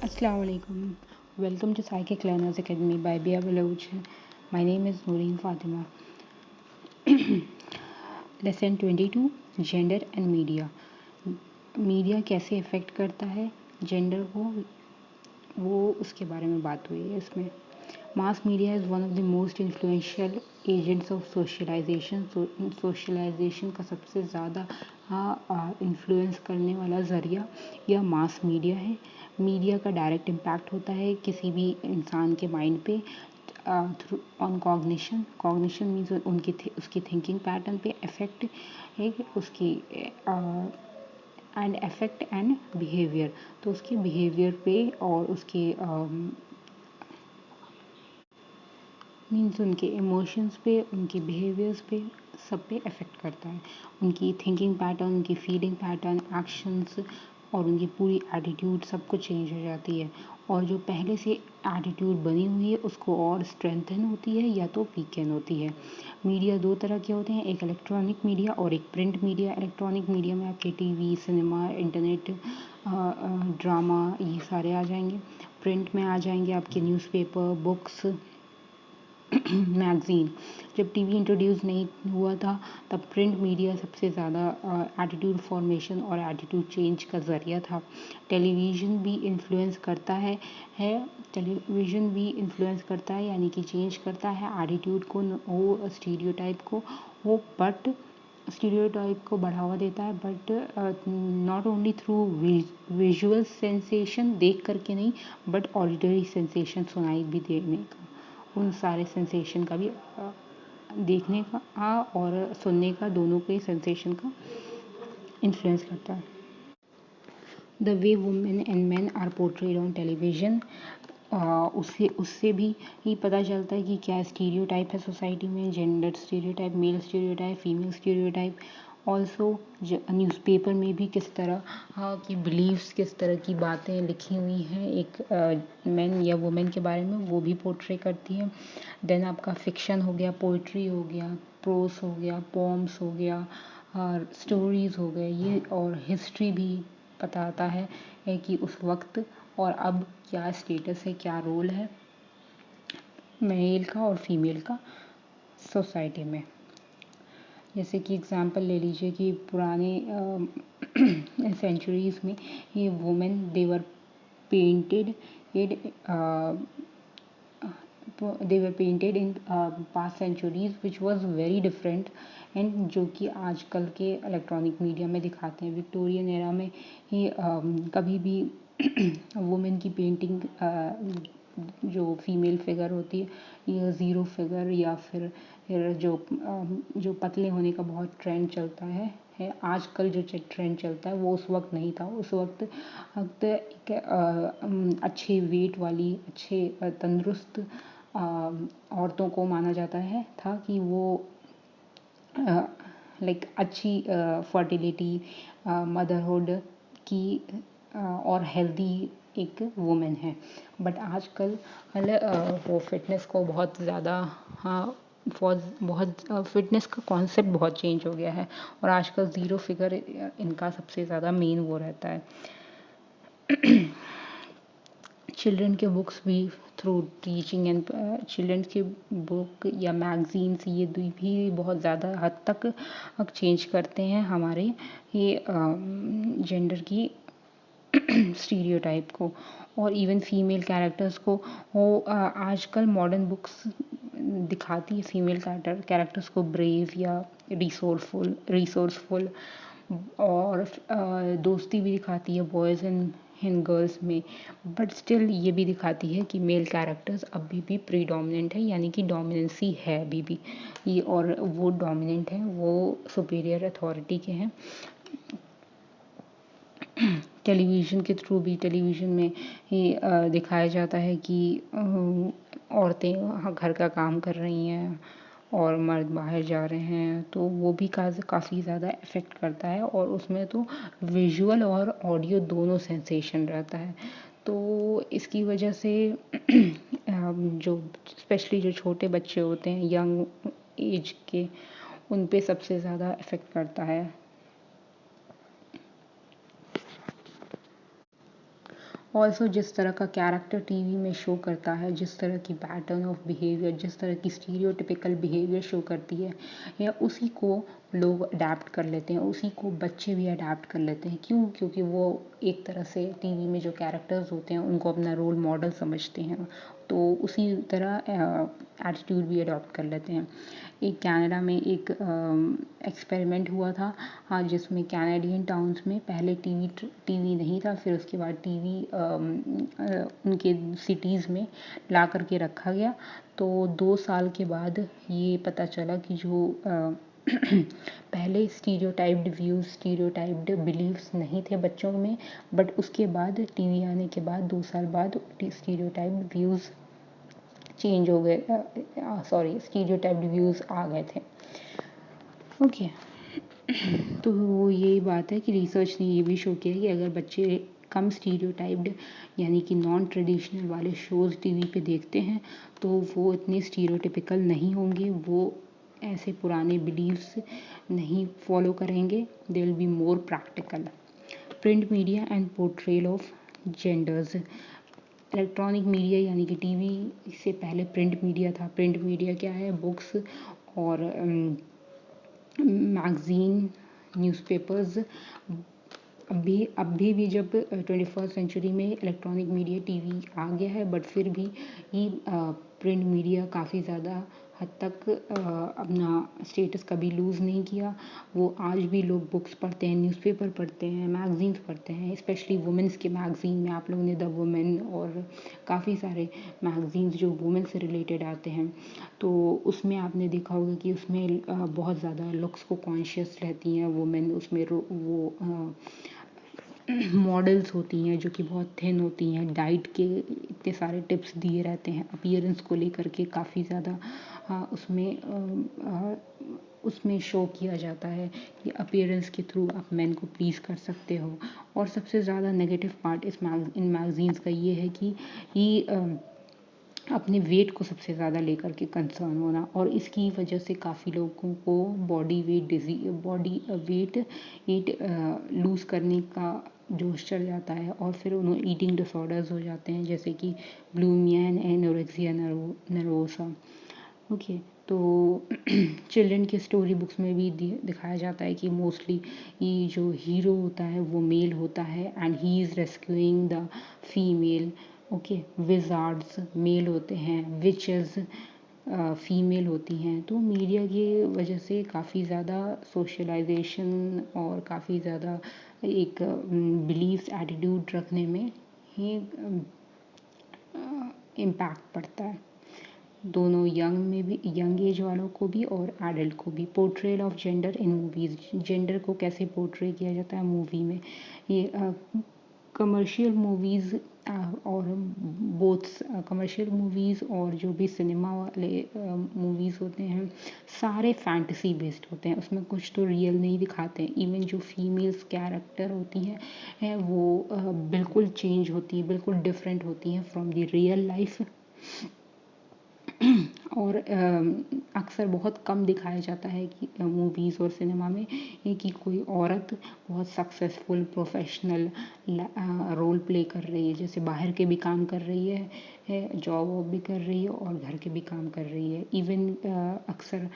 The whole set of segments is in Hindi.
Assalamu alaikum. Welcome to Psychic Learners Academy by Bia Baloch. My name is Noreen Fatima. Lesson 22 gender and media. Media कैसे इफ़ेक्ट करता है जेंडर को, वो उसके बारे में बात हुई है इसमें. Mass media is one of the most influential agents of socialization. Socialization का सबसे ज़्यादा इन्फ्लुएंस करने वाला ज़रिया यह मास मीडिया है. मीडिया का डायरेक्ट इम्पैक्ट होता है किसी भी इंसान के माइंड पे through on cognition. Cognition means उसकी थिंकिंग पैटर्न पे इफेक्ट है उसकी एंड इफेक्ट एंड बिहेवियर. तो उसके बिहेवियर पे और उसके मीन्स उनके इमोशंस पे, उनके बिहेवियर्स पे, सब पे इफ़ेक्ट करता है. उनकी थिंकिंग पैटर्न, उनकी फीलिंग पैटर्न, एक्शंस और उनकी पूरी एटीट्यूड सब कुछ चेंज हो जाती है. और जो पहले से एटीट्यूड बनी हुई है उसको और स्ट्रेंथन होती है या तो वीकन होती है. मीडिया दो तरह के होते हैं, एक इलेक्ट्रॉनिक मीडिया और एक प्रिंट मीडिया. इलेक्ट्रॉनिक मीडिया में आपके टीवी, सिनेमा, इंटरनेट, ड्रामा ये सारे आ जाएंगे. प्रिंट में आ जाएंगे आपके न्यूज़पेपर, बुक्स, मैगज़ीन. जब टीवी इंट्रोड्यूस नहीं हुआ था तब प्रिंट मीडिया सबसे ज़्यादा एटीट्यूड फॉर्मेशन और एटीट्यूड चेंज का ज़रिया था. टेलीविज़न भी इन्फ्लुएंस करता है टेलीविज़न भी इन्फ्लुएंस करता है यानी कि चेंज करता है एटीट्यूड को, वो स्टीरियोटाइप को, वो बट स्टीरियोटाइप को बढ़ावा देता है. But not only through visual sensation, देख करके नहीं, बट ऑडिटरी सेंसेशन, सुनाई भी देने का, उन सारे सेंसेशन का भी देखने का और सुनने का, दोनों के सेंसेशन का इन्फ्लुएंस करता है. The way women and man are portrayed on television, उससे भी ही पता चलता है कि क्या स्टीरियोटाइप है सोसाइटी में. Gender stereotype, male stereotype, female stereotype. Also newspaper में भी किस तरह की बिलीव्स, किस तरह की बातें लिखी हुई हैं एक मैन या वुमेन के बारे में, वो भी पोर्ट्रे करती है. देन आपका फिक्शन हो गया, पोइट्री हो गया, प्रोस हो गया, पोम्स हो गया, स्टोरीज़ हो गए ये, और हिस्ट्री भी बताता है कि उस वक्त और अब क्या स्टेटस है, क्या रोल है मेल का और फीमेल का सोसाइटी में. जैसे कि एग्ज़ाम्पल ले लीजिए कि पुराने सेंचुरीज़ में ये women they were painted in past centuries which was very different and जो कि आजकल के इलेक्ट्रॉनिक मीडिया में दिखाते हैं. विक्टोरियन एरा में ही कभी भी वुमेन की पेंटिंग जो फीमेल फिगर होती है, या ज़ीरो फिगर, या फिर जो पतले होने का बहुत ट्रेंड चलता है आजकल जो ट्रेंड चलता है वो उस वक्त नहीं था. उस वक्त एक अच्छे वेट वाली, अच्छे तंदुरुस्त औरतों को माना जाता है था कि वो लाइक अच्छी फर्टिलिटी, मदरहुड की और हेल्दी एक वुमेन है. बट आजकल वो फिटनेस को बहुत ज़्यादा बहुत फिटनेस का कॉन्सेप्ट बहुत चेंज हो गया है और आजकल ज़ीरो फिगर इनका सबसे ज़्यादा मेन वो रहता है. चिल्ड्रन के बुक्स भी थ्रू टीचिंग एंड चिल्ड्रन के बुक या मैगज़ीन्स ये भी बहुत ज़्यादा हद तक चेंज करते हैं हमारे ये जेंडर की स्टीरियोटाइप को. और इवन फीमेल कैरेक्टर्स को वो आजकल मॉडर्न बुक्स दिखाती है फीमेल कैरेक्टर्स को ब्रेव या रिसोर्सफुल और दोस्ती भी दिखाती है बॉयज़ एंड गर्ल्स में. बट स्टिल ये भी दिखाती है कि मेल कैरेक्टर्स अभी भी प्रीडोमिनेंट है, यानी कि डोमिनेंसी है अभी भी ये, और वो डोमिनेंट है, वो सुपीरियर अथॉरिटी के हैं. टेलीविज़न के थ्रू भी, टेलीविज़न में ही दिखाया जाता है कि औरतें घर का काम कर रही हैं और मर्द बाहर जा रहे हैं, तो वो भी काफ़ी ज़्यादा इफ़ेक्ट करता है. और उसमें तो विजुअल और ऑडियो दोनों सेंसेशन रहता है. तो इसकी वजह से जो स्पेशली जो छोटे बच्चे होते हैं यंग एज के, उन पे सबसे ज़्यादा इफ़ेक्ट करता है. ऑल्सो जिस तरह का कैरेक्टर टीवी में शो करता है, जिस तरह की पैटर्न ऑफ बिहेवियर, जिस तरह की स्टीरियोटिपिकल बिहेवियर शो करती है, या उसी को लोग अडेप्ट कर लेते हैं, उसी को बच्चे भी अडेप्ट कर लेते हैं। क्यों? क्योंकि वो एक तरह से टीवी में जो कैरेक्टर्स होते हैं उनको अपना रोल मॉडल समझते हैं, तो उसी तरह एटीट्यूड भी अडॉप्ट कर लेते हैं। एक कनाडा में एक एक्सपेरिमेंट हुआ था, हाँ, जिसमें कैनेडियन टाउन्स में पहले टीवी नहीं था, फिर उसके बाद टीवी उनके सिटीज़ में ला करके रखा गया। तो 2 साल के बाद ये पता चला कि जो पहले स्टीरियोटाइप्ड व्यूज़, स्टीरियोटाइप्ड बिलीव्स नहीं थे बच्चों में, बट उसके बाद टीवी आने के बाद 2 साल बाद स्टीरियोटाइप्ड व्यूज़ चेंज हो गए, स्टीरियोटाइप्ड व्यूज़ आ गए थे। ओके तो वो यही बात है कि रिसर्च ने ये भी शो किया कि अगर बच्चे कम स्टीरियोटाइप्ड यानी कि नॉन ट्रेडिशनल वाले शोज़ टीवी पे देखते हैं तो वो इतने स्टीरियोटिपिकल नहीं होंगे, वो ऐसे पुराने बिलीव्स नहीं फॉलो करेंगे, they will be more practical. Print media and portrayal of genders. Electronic media यानी कि टीवी से पहले प्रिंट मीडिया था। प्रिंट मीडिया क्या है? बुक्स और मैगज़ीन, न्यूज़पेपर्स। अभी भी जब 21st सेंचुरी में इलेक्ट्रॉनिक मीडिया टीवी आ गया है, बट फिर भी प्रिंट मीडिया काफ़ी ज़्यादा हद तक अपना स्टेटस कभी लूज़ नहीं किया। वो आज भी लोग बुक्स पढ़ते हैं, न्यूज़पेपर पढ़ते हैं, मैगज़ीन्स पढ़ते हैं। स्पेशली वुमेंस के मैगज़ीन में आप लोगों ने द वुमेन और काफ़ी सारे मैगज़ीन्स जो वुमेन से रिलेटेड आते हैं, तो उसमें आपने देखा होगा कि उसमें बहुत ज़्यादा लुक्स को कॉन्शियस रहती हैं वुमेन। उसमें वो मॉडल्स होती हैं जो कि बहुत थिन होती हैं, डाइट के इतने सारे टिप्स दिए रहते हैं, अपीयरेंस को लेकर के काफ़ी ज़्यादा उसमें शो किया जाता है कि अपीयरेंस के थ्रू आप मेन को प्लीज़ कर सकते हो। और सबसे ज़्यादा नेगेटिव पार्ट इन मैगज़ीन्स का ये है कि अपने वेट को सबसे ज़्यादा लेकर के कंसर्न होना, और इसकी वजह से काफ़ी लोगों को बॉडी वेट लूज़ करने का जोश चढ़ जाता है, और फिर उन्हें ईटिंग डिसऑर्डर्स हो जाते हैं, जैसे कि bulimia and anorexia nervosa. Okay तो चिल्ड्रन के स्टोरी बुक्स में भी दिखाया जाता है कि मोस्टली ये जो हीरो होता है वो मेल होता है and he is rescuing the female. Okay, wizards male होते हैं, विचेस फीमेल होती हैं। तो मीडिया की वजह से काफ़ी ज़्यादा सोशलाइजेशन और काफ़ी ज़्यादा एक बिलीव्स एटीट्यूड रखने में ही इम्पैक्ट पड़ता है, दोनों यंग एज वालों को भी और एडल्ट को भी। Portrayal of gender in movies, gender को कैसे पोर्ट्रे किया जाता है मूवी में। ये कमर्शियल मूवीज़ और कमर्शियल मूवीज़ और जो भी सिनेमा वाले मूवीज़ होते हैं सारे फैंटेसी बेस्ड होते हैं, उसमें कुछ तो रियल नहीं दिखाते हैं। इवन जो फीमेल्स कैरेक्टर होती हैं वो बिल्कुल चेंज होती है, बिल्कुल डिफरेंट होती हैं फ्रॉम द रियल लाइफ। और अक्सर बहुत कम दिखाया जाता है कि मूवीज़ और सिनेमा में कि कोई औरत बहुत सक्सेसफुल प्रोफेशनल रोल प्ले कर रही है, जैसे बाहर के भी काम कर रही है, जॉब वॉब भी कर रही है और घर के भी काम कर रही है। इवन अक्सर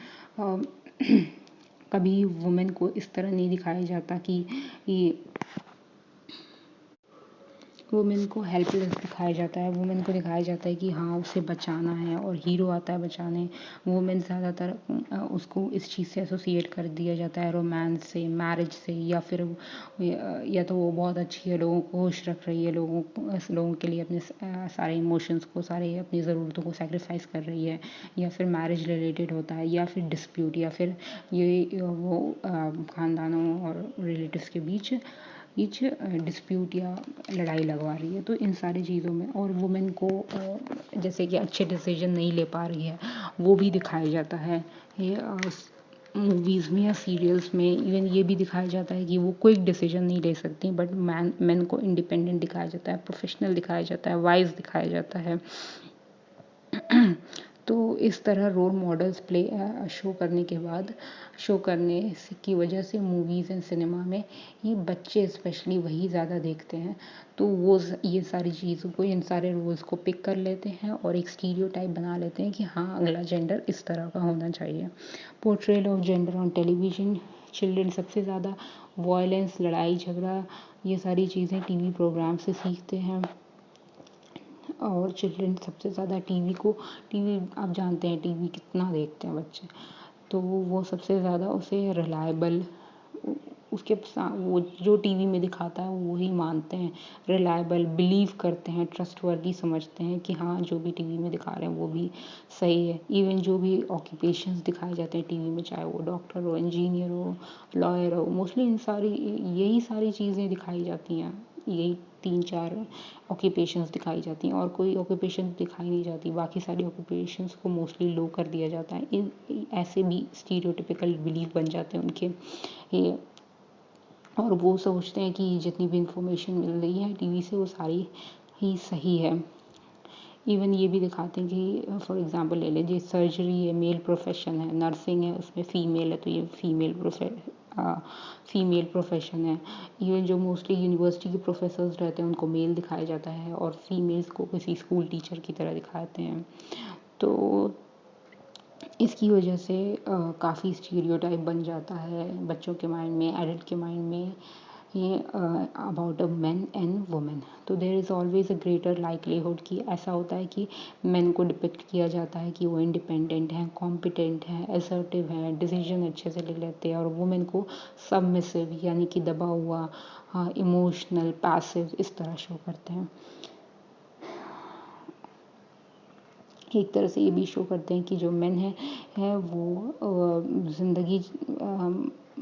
कभी वुमेन को इस तरह नहीं दिखाया जाता कि वुमेन को हेल्पलेस दिखाया जाता है। वुमेन को दिखाया जाता है कि हाँ उसे बचाना है और हीरो आता है बचाने। वुमेन ज़्यादातर उसको इस चीज़ से एसोसिएट कर दिया जाता है रोमांस से, मैरिज से, या फिर या तो वो बहुत अच्छी है, लोगों को खुश रख रही है, लोगों के लिए अपने सारे इमोशंस को, सारे अपनी ज़रूरतों को सेक्रीफाइस कर रही है, या फिर मैरिज रिलेटेड होता है, या फिर डिस्प्यूट, या फिर ये वो ख़ानदानों और रिलेटिव्स के बीच डिस्प्यूट या लड़ाई लगवा रही है। तो इन सारी चीज़ों में और वुमेन को जैसे कि अच्छे डिसीजन नहीं ले पा रही है वो भी दिखाया जाता है ये मूवीज़ में या सीरियल्स में। इवन ये भी दिखाया जाता है कि वो क्विक डिसीजन नहीं ले सकती, बट मैन को इंडिपेंडेंट दिखाया जाता है, प्रोफेशनल दिखाया जाता है, वाइज दिखाया जाता है। तो इस तरह रोल मॉडल्स शो करने की वजह से मूवीज़ एंड सिनेमा में ये बच्चे स्पेशली वही ज़्यादा देखते हैं, तो वो ये सारी चीज़ों को, इन सारे रोल्स को पिक कर लेते हैं और एक स्टीरियोटाइप बना लेते हैं कि हाँ, अगला जेंडर इस तरह का होना चाहिए। Portrayal of gender on television, children सबसे ज़्यादा वायलेंस, लड़ाई झगड़ा, ये सारी चीज़ें टीवी प्रोग्राम से सीखते हैं। और चिल्ड्रन सबसे ज़्यादा टीवी आप जानते हैं टीवी कितना देखते हैं बच्चे, तो वो सबसे ज़्यादा उसे रिलायबल, वो जो टीवी में दिखाता है वो ही मानते हैं, रिलायबल बिलीव करते हैं, ट्रस्टवर्दी समझते हैं कि हाँ, जो भी टीवी में दिखा रहे हैं वो भी सही है। इवन जो भी ऑक्यूपेशंस दिखाए जाते हैं टीवी में, चाहे वो डॉक्टर हो, इंजीनियर हो, लॉयर हो, मोस्टली यही सारी चीज़ें दिखाई जाती हैं, यही 3-4 ऑक्यूपेशंस दिखाई जाती हैं और कोई ऑक्यूपेशन दिखाई नहीं जाती, बाकी सारी ऑक्यूपेशंस को मोस्टली लो कर दिया जाता है। ऐसे भी स्टीरियोटिपिकल बिलीव बन जाते हैं उनके ये, और वो सोचते हैं कि जितनी भी इंफॉर्मेशन मिल रही है टीवी से वो सारी ही सही है। इवन ये भी दिखाते हैं कि फॉर एग्जांपल ले लीजिए, सर्जरी है, मेल प्रोफेशन है, नर्सिंग है, उसमें फीमेल है तो ये फीमेल प्रोफेशन है। इवन जो मोस्टली यूनिवर्सिटी के प्रोफेसर्स रहते हैं उनको मेल दिखाया जाता है और फीमेल्स को किसी स्कूल टीचर की तरह दिखाते हैं। तो इसकी वजह से काफ़ी स्टीरियोटाइप बन जाता है बच्चों के माइंड में, एडल्ट के माइंड में, ये about a man and women. तो there is always a greater likelihood कि ऐसा होता है कि मैन को डिपिक्ट किया जाता है कि वो इंडिपेंडेंट हैं, कॉम्पिटेंट हैं, असर्टिव हैं, डिसीजन अच्छे से ले लेते हैं, और वुमेन को सबमिसिव यानी कि दबा हुआ, इमोशनल, पैसिव, इस तरह शो करते हैं। एक तरह से ये भी शो करते हैं कि जो मेन है वो ज़िंदगी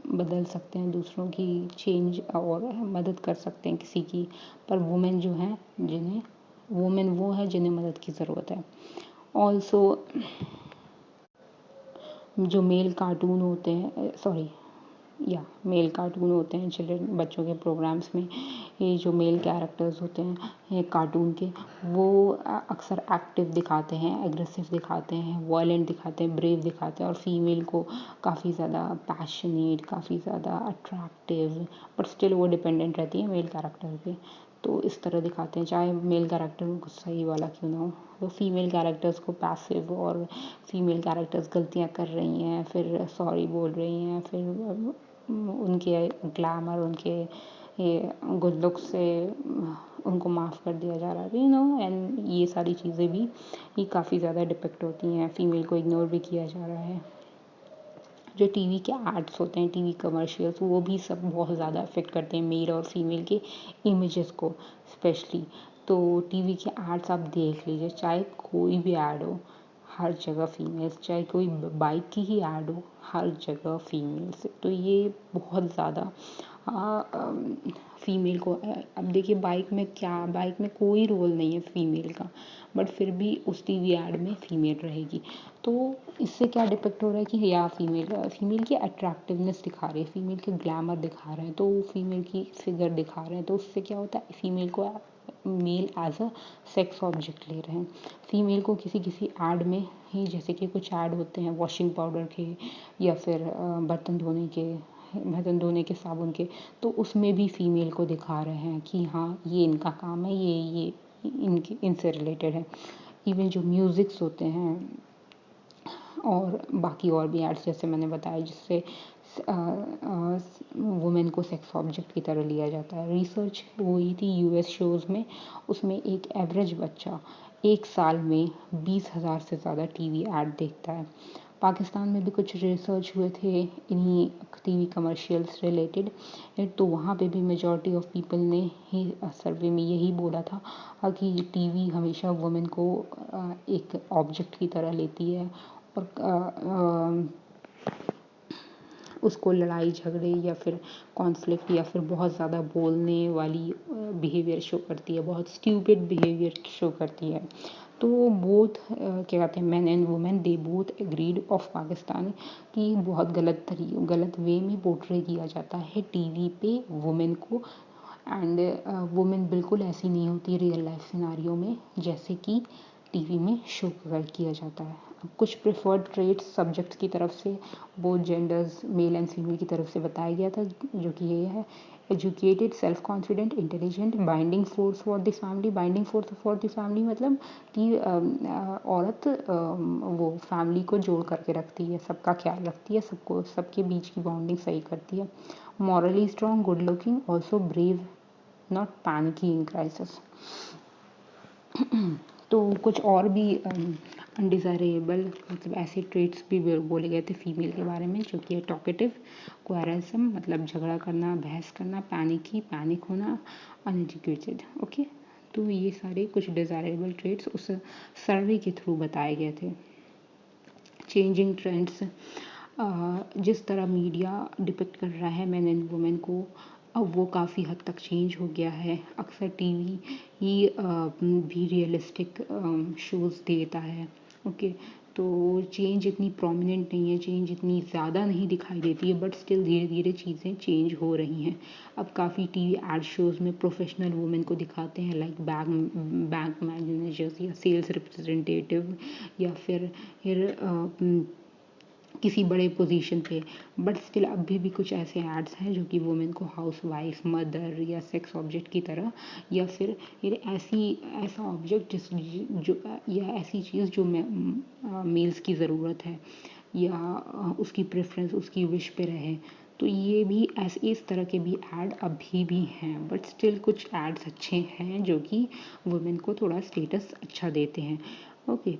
बदल सकते हैं, दूसरों की चेंज और मदद कर सकते हैं किसी की, पर वुमेन जो है वुमेन वो है जिन्हें मदद की ज़रूरत है। ऑल्सो जो मेल कार्टून होते हैं मेल कार्टून होते हैं चिल्ड्रन बच्चों के प्रोग्राम्स में, ये जो मेल कैरेक्टर्स होते हैं कार्टून के, वो अक्सर एक्टिव दिखाते हैं, एग्रेसिव दिखाते हैं, वायलेंट दिखाते हैं, ब्रेव दिखाते हैं, और फीमेल को काफ़ी ज़्यादा पैशनेट, काफ़ी ज़्यादा अट्रैक्टिव, बट स्टिल वो डिपेंडेंट रहती है मेल कैरेक्टर पे। तो इस तरह दिखाते हैं, चाहे मेल कैरेक्टर में गुस्सा ही वाला क्यों ना हो। तो फीमेल कैरेक्टर्स को पैसिव, और फीमेल कैरेक्टर्स गलतियाँ कर रही हैं, फिर सॉरी बोल रही हैं, फिर उनके ग्लैमर, उनके ये गुड लुक से उनको माफ़ कर दिया जा रहा है, एंड ये सारी चीज़ें भी ये काफ़ी ज़्यादा डिपिक्ट होती हैं। फीमेल को इग्नोर भी किया जा रहा है। जो टीवी के एड्स होते हैं, टीवी कमर्शियल्स, वो भी सब बहुत ज़्यादा अफेक्ट करते हैं मेल और फीमेल के इमेजेस को स्पेशली। तो टीवी के एड्स आप देख लीजिए, चाहे कोई भी ऐड हो, हर जगह फीमेल्स, चाहे कोई बाइक की ही ऐड हो, हर जगह फीमेल्स। तो ये बहुत ज़्यादा फीमेल को, अब देखिए बाइक में कोई रोल नहीं है फीमेल का, बट फिर भी उस टीवी ऐड में फीमेल रहेगी। तो इससे क्या डिपिक्ट हो रहा है कि या फीमेल की अट्रैक्टिवनेस दिखा रहे हैं, फीमेल के ग्लैमर दिखा रहे हैं, तो फीमेल की फिगर दिखा रहे हैं, तो उससे क्या होता है, फीमेल को male as a sex object ले रहे हैं। फीमेल को किसी ऐड में ही, जैसे कि कुछ ऐड होते हैं वॉशिंग पाउडर के, या फिर बर्तन धोने के साबुन के, तो उसमें भी फीमेल को दिखा रहे हैं कि हाँ, ये इनका काम है, ये इनसे रिलेटेड है। इवन जो म्यूज़िक्स होते हैं और बाकी और भी एड्स जैसे मैंने बताया, जिससे वुमेन को सेक्स ऑब्जेक्ट की तरह लिया जाता है। रिसर्च हुई थी यूएस शोज़ में, उसमें एक एवरेज बच्चा एक साल में 20,000 से ज़्यादा टीवी ऐड देखता है। पाकिस्तान में भी कुछ रिसर्च हुए थे इन्हीं टीवी कमर्शियल्स रिलेटेड, तो वहाँ पे भी मेजॉरिटी ऑफ पीपल ने ही सर्वे में यही बोला था कि टीवी हमेशा वुमेन को एक ऑब्जेक्ट की तरह लेती है, और उसको लड़ाई झगड़े या फिर कॉन्फ्लिक्ट या फिर बहुत ज़्यादा बोलने वाली बिहेवियर शो करती है, बहुत स्ट्यूपिड बिहेवियर शो करती है। तो बोथ क्या कहते हैं, man and women, they both agreed of Pakistan कि बहुत गलत वे में पोर्ट्रे किया जाता है टीवी पे वुमेन को, एंड वुमेन बिल्कुल ऐसी नहीं होती रियल लाइफ सिनारियो में जैसे कि टीवी में शो कवर किया जाता है। अब कुछ प्रेफर्ड ट्रेट्स सब्जेक्ट्स की तरफ से, both genders male and female की तरफ से बताया गया था, जो कि ये है: educated, self confident, intelligent, binding force for the family. Binding force for the family मतलब कि औरत वो फैमिली को जोड़ करके रखती है, सबका ख्याल रखती है, सबको सबके बीच की बॉन्डिंग सही करती है। Morally strong, good looking, also brave, not panicky in crisis. तो कुछ और भी अनडिज़ायरेबल मतलब ऐसे ट्रेट्स भी बोले गए थे फीमेल के बारे में, जो कि है टॉकेटिव, क्वेरसम मतलब झगड़ा करना, बहस करना, पैनिक होना, अनएजुकेटेड। ओके, तो ये सारे कुछ डिज़ायरेबल ट्रेट्स उस सर्वे के थ्रू बताए गए थे। चेंजिंग ट्रेंड्स, जिस तरह मीडिया डिपिक्ट कर रहा है मैन एंड वुमेन को, अब वो काफ़ी हद तक चेंज हो गया है। अक्सर टीवी ही भी रियलिस्टिक शोज़ देता है। ओके, तो चेंज इतनी प्रोमिनेंट नहीं है, चेंज इतनी ज़्यादा नहीं दिखाई देती है, बट स्टिल धीरे धीरे चीज़ें चेंज हो रही हैं। अब काफ़ी टीवी एड शोज़ में प्रोफेशनल वुमेन को दिखाते हैं, लाइक बैंक मैनेजर्स या सेल्स रिप्रेजेंटेटिव, या फिर किसी बड़े पोजीशन पे। बट स्टिल अभी भी कुछ ऐसे एड्स हैं जो कि वुमेन को हाउसवाइफ, मदर या सेक्स ऑब्जेक्ट की तरह, या फिर ऐसा ऑब्जेक्ट जो या ऐसी चीज़ जो मेल्स की ज़रूरत है, या उसकी प्रेफरेंस उसकी विश पे रहे। तो ये भी ऐसे इस तरह के भी ऐड अभी भी हैं, बट स्टिल कुछ एड्स अच्छे हैं जो कि वुमेन को थोड़ा स्टेटस अच्छा देते हैं। ओके,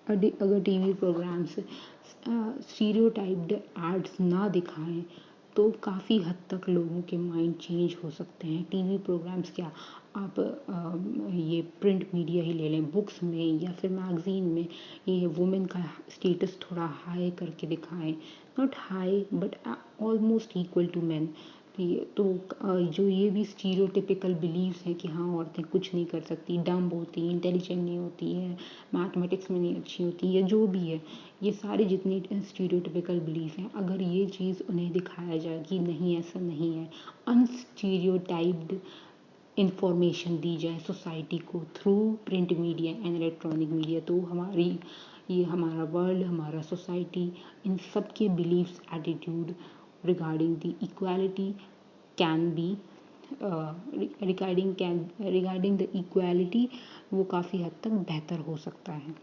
अगर टीवी प्रोग्राम्स स्टीरियोटाइप्ड एड्स ना दिखाएं तो काफ़ी हद तक लोगों के माइंड चेंज हो सकते हैं। टीवी प्रोग्राम्स क्या, आप ये प्रिंट मीडिया ही ले लें, बुक्स में या फिर मैगज़ीन में ये वुमेन का स्टेटस थोड़ा हाई करके दिखाएं, not high but almost equal to man. तो जो ये भी स्टीरियोटिपिकल बिलीव्स हैं कि हाँ औरतें कुछ नहीं कर सकती, डम्ब होती, इंटेलिजेंट नहीं होती है, मैथमेटिक्स में नहीं अच्छी होती, या जो भी है, ये सारे जितने स्टीरियोटिपिकल बिलीफ हैं, अगर ये चीज़ उन्हें दिखाया जाए कि नहीं ऐसा नहीं है, अनस्टीरियोटाइप्ड इंफॉर्मेशन दी जाए सोसाइटी को through print media and electronic media, तो हमारा वर्ल्ड, हमारा सोसाइटी, इन सब के beliefs, attitude regarding the equality can be regarding the equality वो काफ़ी हद तक बेहतर हो सकता है।